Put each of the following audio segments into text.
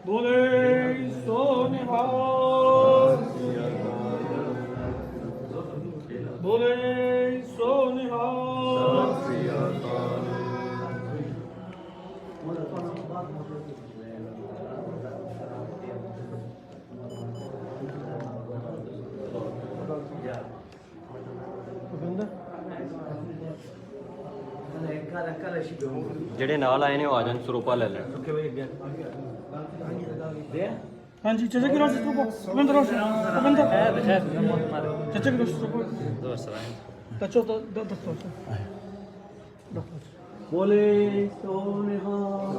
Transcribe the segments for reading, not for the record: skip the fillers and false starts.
बोले सो निहाल, बोले सो निहाल। ਜਿਹੜੇ ਨਾਲ ਆਏ ਨੇ ਉਹ ਆ ਜਾਣ, ਸਰੂਪਾ ਲੈ ਲੈਣ। हाँ जी चाचा की रोशनी रुको, रविंद्र रोशनी, रविंद्र चाचा की रोशनी रुको, चाचा तो दस बोले सो निहाल।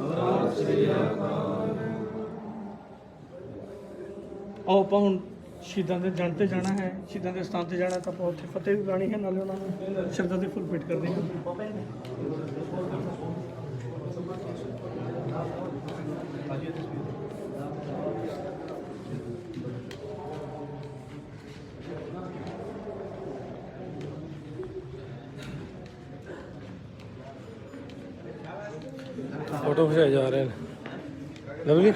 आओ ਆਪਾਂ ਹੁਣ ਸ਼ਹੀਦਾਂ ਦੇ ਜਣ ਤੇ ਜਾਣਾ ਹੈ, ਸ਼ਹੀਦਾਂ ਦੇ ਸਥਾਨ ਤੇ ਜਾਣਾ ਤਾਂ ਆਪਾਂ ਉੱਥੇ ਫਤਿਹ ਵੀ ਗਾਣੀ ਹੈ, ਨਾਲੇ ਉਹਨਾਂ ਨੂੰ ਸ਼ਬਦਾਂ ਦੇ ਫੁੱਲ ਫਿੱਟ ਕਰਦੇ ਹਾਂ। फोटो खिंचाए जा रहे हैं लवली।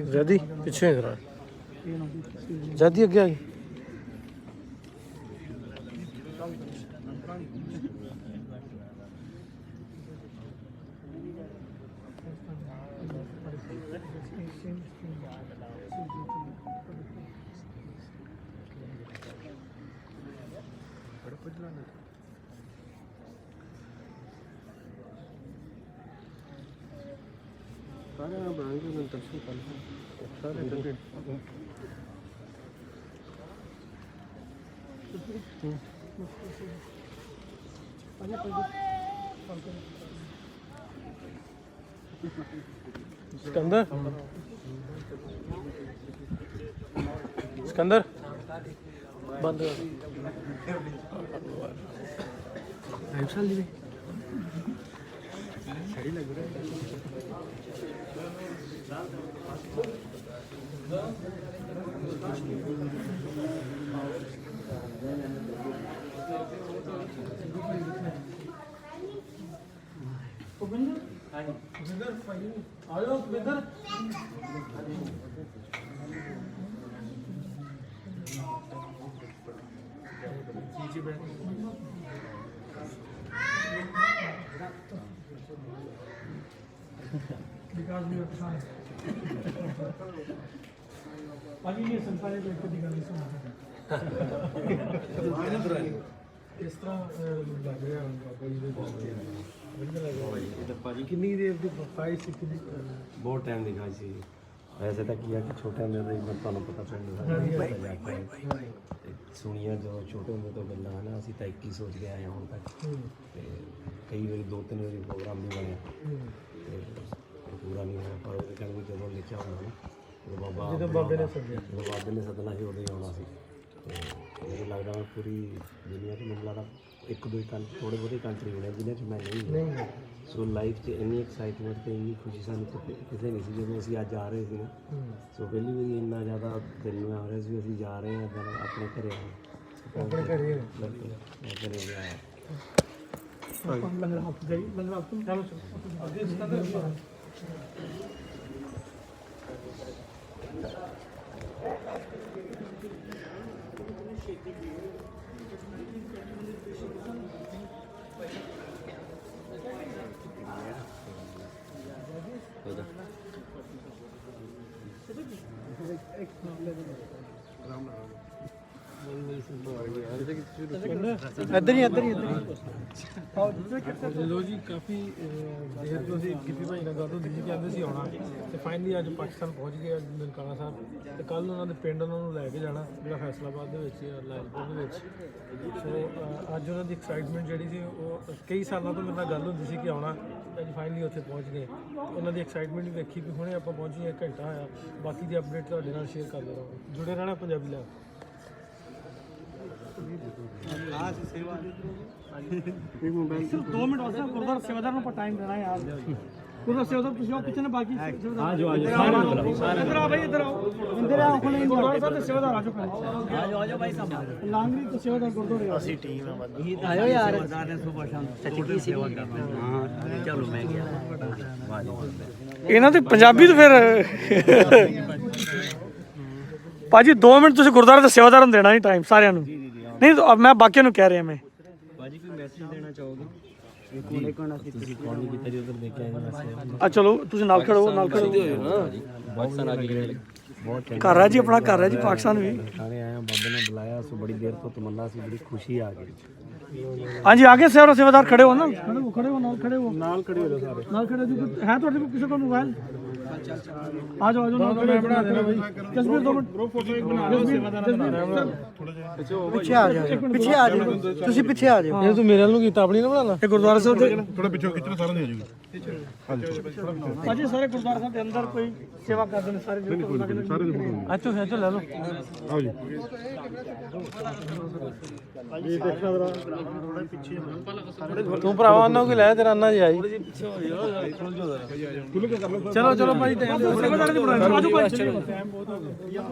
ज्यादा पीछे जरा ज्यादा अगे आई। सिकंदर सिकंदर बंद सही लग रहा है। अभी ये संसार में एक दिखा नहीं सुना इस तरह लग रहा है बाबा जी ने भाजी कितनी देर ਦੀ ਫਾਈਲ ਸੀ ਕਿੰਨੀ ਬਹੁਤ ਟਾਈਮ ਦੀ ਖਾਈ ਸੀ। ਵੈਸੇ ਤਾਂ ਕੀ ਆ ਕਿ ਛੋਟੇ ਹੁੰਦੇ ਤੋਂ ਹੀ ਤੁਹਾਨੂੰ ਪਤਾ ਪਿੰਡ ਦਾ ਸੁਣੀਆਂ ਜਦੋਂ ਛੋਟੇ ਹੁੰਦੇ ਤੋਂ ਗੱਲਾਂ ਹੈ ਨਾ, ਅਸੀਂ ਤਾਂ 21 ਸੋਚ ਕੇ ਆਏ ਹੁਣ ਤੱਕ, ਤੇ ਕਈ ਵਾਰੀ 2-3 ਵਾਰੀ ਪ੍ਰੋਗਰਾਮ ਨਹੀਂ ਬਣਿਆ ਤੇ ਪੂਰਾ ਨਹੀਂ ਹੋਇਆ, ਪਰ ਉਹ ਕਹਿੰਦੇ ਜਦੋਂ ਲਿਖਿਆ ਹੁੰਦਾ ਨਾ ਜਦੋਂ ਬਾਬੇ ਨੇ ਸੱਦਣਾ ਸੀ ਉਦੋਂ ਹੀ ਆਉਣਾ ਸੀ। ਤੇ ਮੈਨੂੰ ਲੱਗਦਾ ਮੈਂ ਪੂਰੀ ਦੁਨੀਆ 'ਚ ਮੈਨੂੰ ਲੱਗਦਾ 1-2 ਥੋੜ੍ਹੇ ਬਹੁਤੇ ਕੰਟਰੀ ਬਣੇ ਜਿਨ੍ਹਾਂ 'ਚ ਮੈਂ ਨਹੀਂ। ਸੋ ਲਾਈਫ 'ਚ ਇੰਨੀ ਐਕਸਾਈਟਮੈਂਟ ਅਤੇ ਇੰਨੀ ਖੁਸ਼ੀ ਸਾਨੂੰ ਕਿਸੇ ਨਹੀਂ ਸੀ ਜਦੋਂ ਅਸੀਂ ਅੱਜ ਆ ਰਹੇ ਸੀ ਨਾ। ਸੋ ਪਹਿਲੀ ਵਾਰੀ ਇੰਨਾ ਜ਼ਿਆਦਾ ਦਿਲ ਨੂੰ ਆ ਰਿਹਾ ਸੀ ਅਸੀਂ ਜਾ ਰਹੇ ਹਾਂ ਆਪਣੇ ਘਰੇ ਆਪਣੇ ਘਰੇ ਇੱਧਰ ਹੀ ਲੋ ਜੀ। ਕਾਫੀ ਦੇਰ ਤੋਂ ਅਸੀਂ ਗਿੱਪੀ ਭਾਈ ਨਾਲ ਗੱਲ ਹੁੰਦੀ ਸੀ, ਕਹਿੰਦੇ ਸੀ ਆਉਣਾ, ਤੇ ਫਾਈਨਲੀ ਅੱਜ ਪਾਕਿਸਤਾਨ ਪਹੁੰਚ ਗਏ ਨਨਕਾਣਾ ਸਾਹਿਬ, ਤੇ ਕੱਲ੍ਹ ਉਹਨਾਂ ਦੇ ਪਿੰਡ ਉਹਨਾਂ ਨੂੰ ਲੈ ਕੇ ਜਾਣਾ ਜਿਹੜਾ ਫੈਸਲਾਬਾਦ ਦੇ ਵਿੱਚ ਲਾਇਲਪੁਰ ਦੇ ਵਿੱਚ। ਸੋ ਅੱਜ ਉਹਨਾਂ ਦੀ ਐਕਸਾਈਟਮੈਂਟ ਜਿਹੜੀ ਸੀ ਉਹ ਕਈ ਸਾਲਾਂ ਤੋਂ ਮੇਰੇ ਨਾਲ ਗੱਲ ਹੁੰਦੀ ਸੀ ਕਿ ਆਉਣਾ, ਅੱਜ ਫਾਈਨਲੀ ਉੱਥੇ ਪਹੁੰਚ ਗਏ। ਉਹਨਾਂ ਦੀ ਐਕਸਾਈਟਮੈਂਟ ਵੀ ਵੇਖੀ ਕਿ ਹੁਣੇ ਆਪਾਂ ਪਹੁੰਚੇ, 1 ਘੰਟਾ ਹੋਇਆ। ਬਾਕੀ ਦੀ ਅਪਡੇਟ ਤੁਹਾਡੇ ਨਾਲ ਸ਼ੇਅਰ ਕਰਦੇ ਰਹਾਂਗੇ, ਜੁੜੇ ਰਹਿਣਾ ਪੰਜਾਬੀ ਲਾਈਵ। सिर्फ 2 मिनट वास्ते गुरुद्वारा सेवादार को टाइम देना है यार गुरुद्वारा सेवादार कुछ और कितने बाकी सेवादार आ जाओ इधर आओ भाई इधर आओ खुले गुरुद्वारा साहब से सेवादार आ जाओ भाई साहब लांगरी तो सेवादार गुरुद्वारा असली टीम है आयो यार गुरुद्वारा ने सुबह शाम सच्ची की सेवा करना हां चलो मैं गया ਇਹਨਾਂ ਦੇ ਪੰਜਾਬੀ ਤਾਂ ਫਿਰ ਭਾਜੀ 2 ਮਿੰਟ ਤੁਸੀਂ ਗੁਰਦੁਆਰੇ ਦੇ ਸੇਵਾਦਾਰਾਂ ਨੂੰ ਦੇਣਾ ਨਹੀਂ ਟਾਈਮ ਸਾਰਿਆਂ ਨੂੰ ਨਹੀਂ ਮੈਂ ਬਾਕੀਆਂ ਨੂੰ ਕਹਿ ਰਿਹਾ ਮੈਂ ਭਾਜੀ ਕੋਈ ਮੈਸੇਜ ਦੇਣਾ ਚਾਹੋਗੇ ਕੋਨੇ ਕੋਨਾ ਤੁਸੀਂ ਕੌਣ ਵੀ ਕੀਤਾ ਜੀ ਉਧਰ ਦੇਖਿਆ ਇਹ ਮੈਸੇਜ ਆ ਚਲੋ ਤੁਸੀਂ ਨਾਲ ਖੜੋ ਪਾਕਿਸਤਾਨ ਆ ਗਏ ਬਹੁਤ ਘਰ ਹੈ ਜੀ ਆਪਣਾ ਘਰ ਹੈ ਜੀ ਪਾਕਿਸਤਾਨ ਵੀ ਸਾਰੇ ਆਏ ਆ ਬਾਬੇ ਨੇ ਬੁਲਾਇਆ ਸੋ ਬੜੀ ਦੇਰ ਤੋਂ ਤਮੰਨਾ ਸੀ ਬੜੀ ਖੁਸ਼ੀ ਆ ਗਈ ਹਾਂਜੀ ਆਗੇ ਸੇਵਾਦਾਰ ਖੜੇ ਹੋ ਨਾ ਖੜੇ ਹੋ ਨਾਲ ਖੜੇ ਹੋ ਸਾਰੇ ਨਾਲ ਖੜੇ ਜੀ ਹੈ ਤੁਹਾਡੇ ਕੋਲ ਕਿਸੇ ਕੋਲ ਮੋਬਾਈਲ ਆ ਜਾਓ ਨਾਲ ਖੜੇ ਬਣਾ ਦੇਣਾ ਭਾਈ ਜਸਵੀਰ 2 ਮਿੰਟ ਗਰੁੱਪ ਫੋਟੋ ਇੱਕ ਬਣਾ ਲਓ ਸੇਵਾਦਾਰ ਪਿੱਛੇ ਆ ਜਾਓ ਤੁਸੀਂ ਪਿੱਛੇ ਆ ਜਾਓ ਇਹ ਤੂੰ ਮੇਰੇ ਵੱਲ ਨੂੰ ਕੀਤਾ ਆਪਣੀ ਨਾ ਬਣਾ ਲਾ ਇਹ ਗੁਰਦੁਆਰਾ ਸਾਹਿਬ ਦੇ ਥੋੜਾ ਪਿੱਛੋਂ ਖਿੱਚਣਾ ਸਾਰਿਆਂ ਦੀ ਆ ਜੂਗੀ ਭਾਜੀ ਸਾਰੇ ਗੁਰਦੁਆਰਾ ਸਾਹਿਬ ਦੇ ਅੰਦਰ ਕੋਈ ਸੇਵਾ ਕਰਦੇ ਨੇ ਸਾਰੇ ਸਾਰੇ ਦੇ ਫੋਟੋ ਅੱਛੋ ਲੈ ਲਓ ਆਓ ਜੀ ਇਹ ਦੇਖਣਾ ਜਰਾ ਤੂੰ ਭਰਾਵਾ ਉਹਨਾਂ ਕੋਈ ਲੈ ਤੇਰਾ ਅੰਨਾ ਜੀ ਆਈ ਚਲੋ ਚਲੋ ਭਾਈ ਟਾਈਮ ਦੇ ਸੇਵਾਦਾਰ ਦੀ ਬੁਲਾਓ ਆਜੋ ਭਾਈ ਟਾਈਮ ਬਹੁਤ ਹੋ ਗਿਆ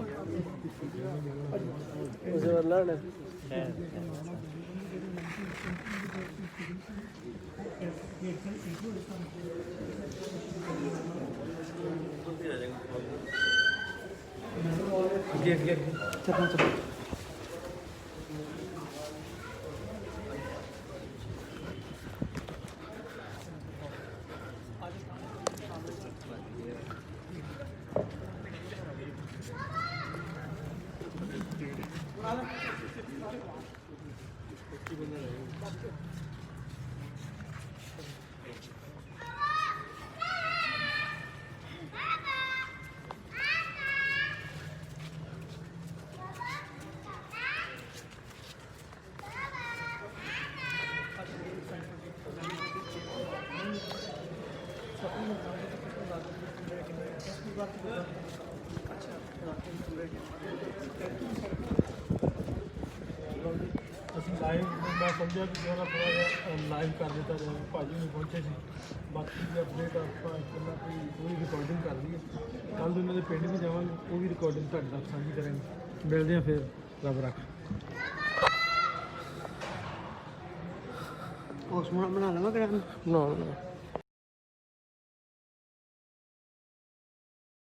ਲਾਈਵ ਮੈਂ ਸਮਝਿਆ ਕਿ ਜਿਹੜਾ ਥੋੜਾ ਜਿਹਾ ਲਾਈਵ ਕਰ ਦਿੱਤਾ ਜਾਵੇ ਭਾਜੀ ਨੂੰ ਪਹੁੰਚੇ ਸੀ ਬਾਕੀ ਦੀ ਅਪਡੇਟ ਆਪਾਂ ਪਹਿਲਾਂ ਕੋਈ ਰਿਕਾਰਡਿੰਗ ਕਰ ਲਈਏ ਕੱਲ੍ਹ ਉਹਨਾਂ ਦੇ ਪਿੰਡ ਵੀ ਜਾਵਾਂਗੇ ਉਹ ਵੀ ਰਿਕਾਰਡਿੰਗ ਤੁਹਾਡੇ ਨਾਲ ਸਾਂਝੀ ਕਰਾਂਗੇ ਮਿਲਦੇ ਹਾਂ ਫਿਰ ਰੱਬ ਰੱਖ ਉਸ ਬਣਾ ਲਵਾਂ ਕਰਾਂ ਨਾ